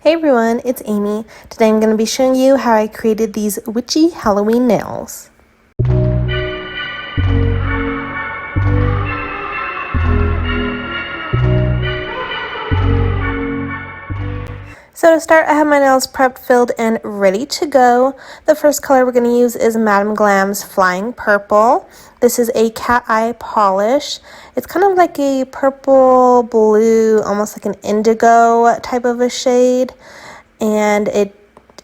Hey everyone, it's Amy. Today I'm going to be showing you how I created these witchy Halloween nails. So to start, I have my nails prepped, filled, and ready to go. The first color we're going to use is Madame Glam's Flying Purple. This is a cat eye polish. It's kind of like a purple, blue, almost like an indigo type of a shade. And it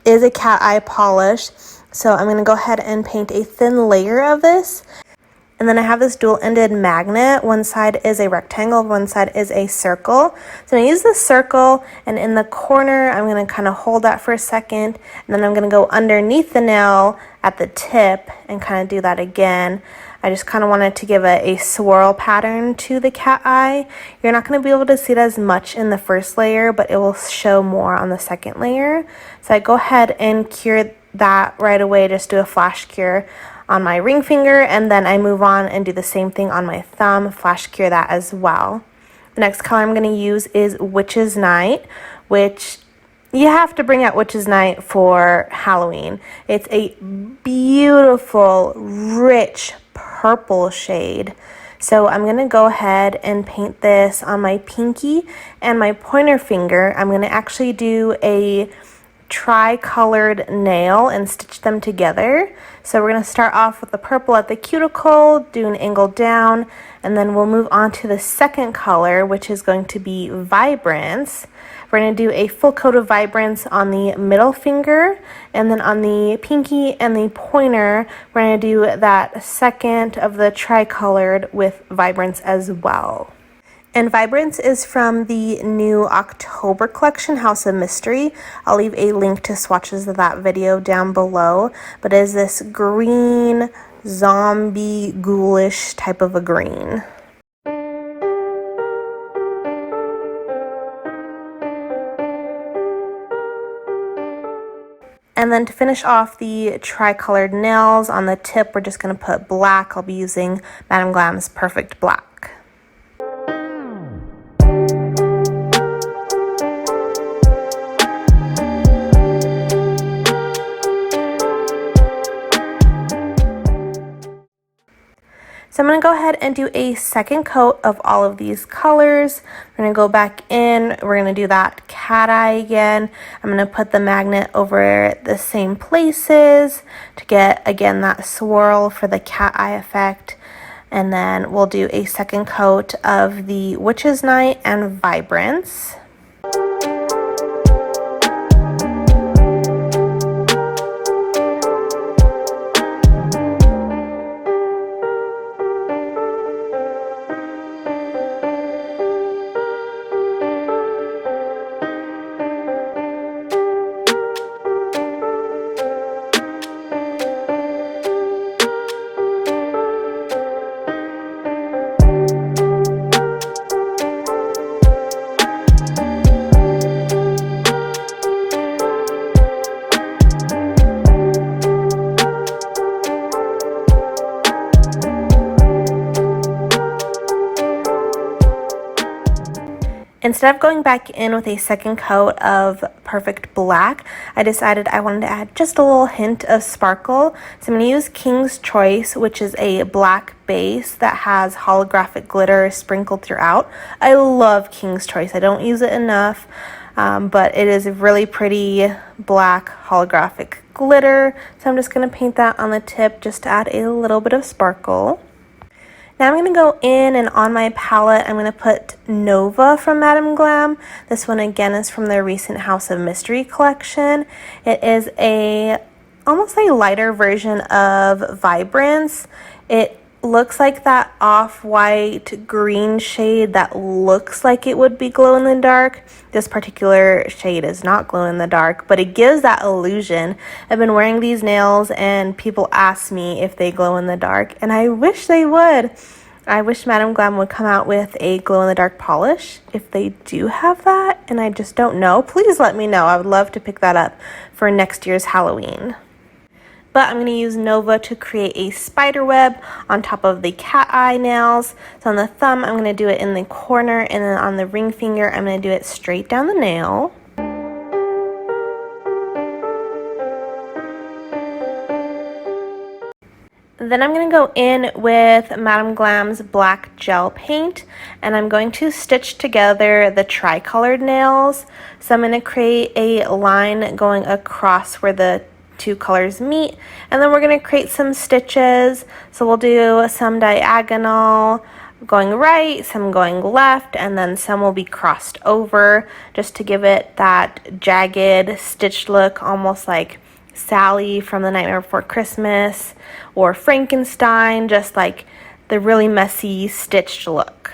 is a cat eye polish. So I'm going to go ahead and paint a thin layer of this. And then I have this dual-ended magnet. One side is a rectangle, one side is a circle. So I'm going to use the circle, and in the corner, I'm going to kind of hold that for a second. And then I'm going to go underneath the nail at the tip and kind of do that again. I just kind of wanted to give a swirl pattern to the cat eye. You're not going to be able to see it as much in the first layer, but it will show more on the second layer. So I go ahead and cure that right away, just do a flash cure on my ring finger, and then I move on and do the same thing on my thumb, flash cure that as well. The next color I'm going to use is Witch's Night, which you have to bring out Witch's Night for Halloween. It's a beautiful, rich purple shade. So I'm going to go ahead and paint this on my pinky and my pointer finger. I'm going to actually do a tri-colored nail and stitch them together. So we're going to start off with the purple at the cuticle, do an angle down, and then we'll move on to the second color, which is going to be Vibrance. We're going to do a full coat of Vibrance on the middle finger, and then on the pinky and the pointer, we're going to do that second of the tri-colored with Vibrance as well. And Vibrance is from the new October collection, House of Mystery. I'll leave a link to swatches of that video down below. But it is this green, zombie, ghoulish type of a green. And then to finish off the tri-colored nails on the tip, we're just going to put black. I'll be using Madame Glam's Perfect Black. So I'm going to go ahead and do a second coat of all of these colors. We're going to go back in. We're going to do that cat eye again. I'm going to put the magnet over the same places to get, again, that swirl for the cat eye effect. And then we'll do a second coat of the Witch's Night and Vibrance. Instead of going back in with a second coat of Perfect Black, I decided I wanted to add just a little hint of sparkle. So I'm going to use King's Choice, which is a black base that has holographic glitter sprinkled throughout. I love King's Choice. I don't use it enough, but it is really pretty black holographic glitter. So I'm just going to paint that on the tip just to add a little bit of sparkle. Now I'm going to go in, and on my palette I'm going to put Nova from Madame Glam. This one again is from their recent House of Mystery collection. It is almost a lighter version of Vibrance. It looks like that off-white green shade that looks like it would be glow in the dark. This particular shade is not glow in the dark, but it gives that illusion. I've been wearing these nails and people ask me if they glow in the dark, and I wish they would. I wish Madame Glam would come out with a glow in the dark polish. If they do have that and I just don't know, please let me know. I would love to pick that up for next year's Halloween. But I'm going to use Nova to create a spider web on top of the cat eye nails. So on the thumb, I'm going to do it in the corner, and then on the ring finger, I'm going to do it straight down the nail. Then I'm going to go in with Madame Glam's black gel paint, and I'm going to stitch together the tri-colored nails. So I'm going to create a line going across where the two colors meet, and then we're going to create some stitches. So we'll do some diagonal going right, some going left, and then some will be crossed over just to give it that jagged stitched look, almost like Sally from The Nightmare Before Christmas or Frankenstein, just like the really messy stitched look.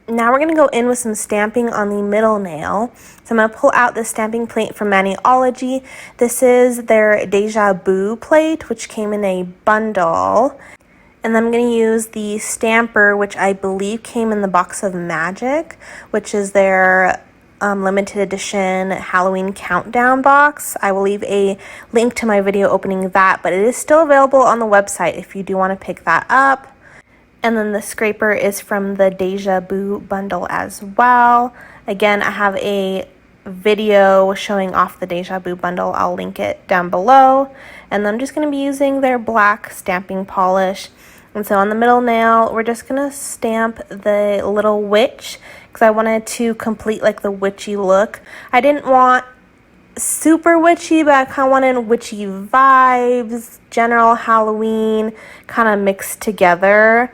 Now we're going to go in with some stamping on the middle nail. So I'm going to pull out the stamping plate from Maniology. This is their Deja Vu plate, which came in a bundle. And then I'm going to use the stamper, which I believe came in the Box of Magic, which is their limited edition Halloween countdown box. I will leave a link to my video opening that, but it is still available on the website if you do want to pick that up. And then the scraper is from the Deja Vu bundle as well. Again, I have a video showing off the Deja Vu bundle. I'll link it down below. And then I'm just going to be using their black stamping polish. And so on the middle nail, we're just going to stamp the little witch because I wanted to complete like the witchy look. I didn't want super witchy, but I kind of wanted witchy vibes, general Halloween kind of mixed together.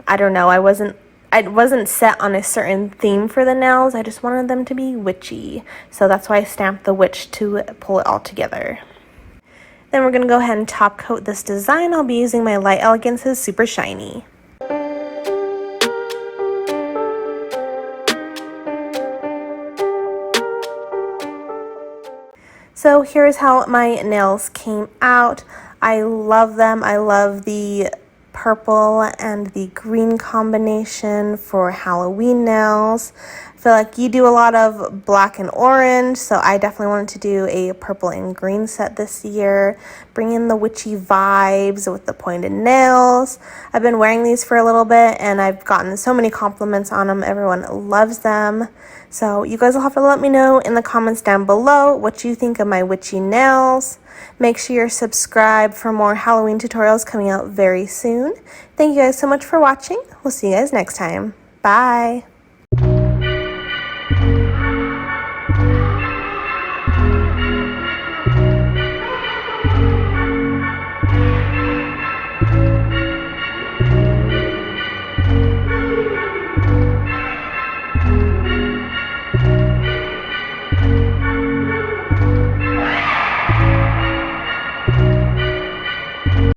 I don't know, I wasn't set on a certain theme for the nails. I just wanted them to be witchy. So that's why I stamped the witch to pull it all together. Then we're going to go ahead and top coat this design. I'll be using my Light Elegance's Super Shiny. So here's how my nails came out. I love them. I love the purple and the green combination for Halloween nails. I feel like you do a lot of black and orange, so I definitely wanted to do a purple and green set this year. Bring in the witchy vibes with the pointed nails. I've been wearing these for a little bit and I've gotten so many compliments on them. Everyone loves them. So you guys will have to let me know in the comments down below what you think of my witchy nails. Make sure you're subscribed for more Halloween tutorials coming out very soon. Thank you guys so much for watching. We'll see you guys next time. Bye!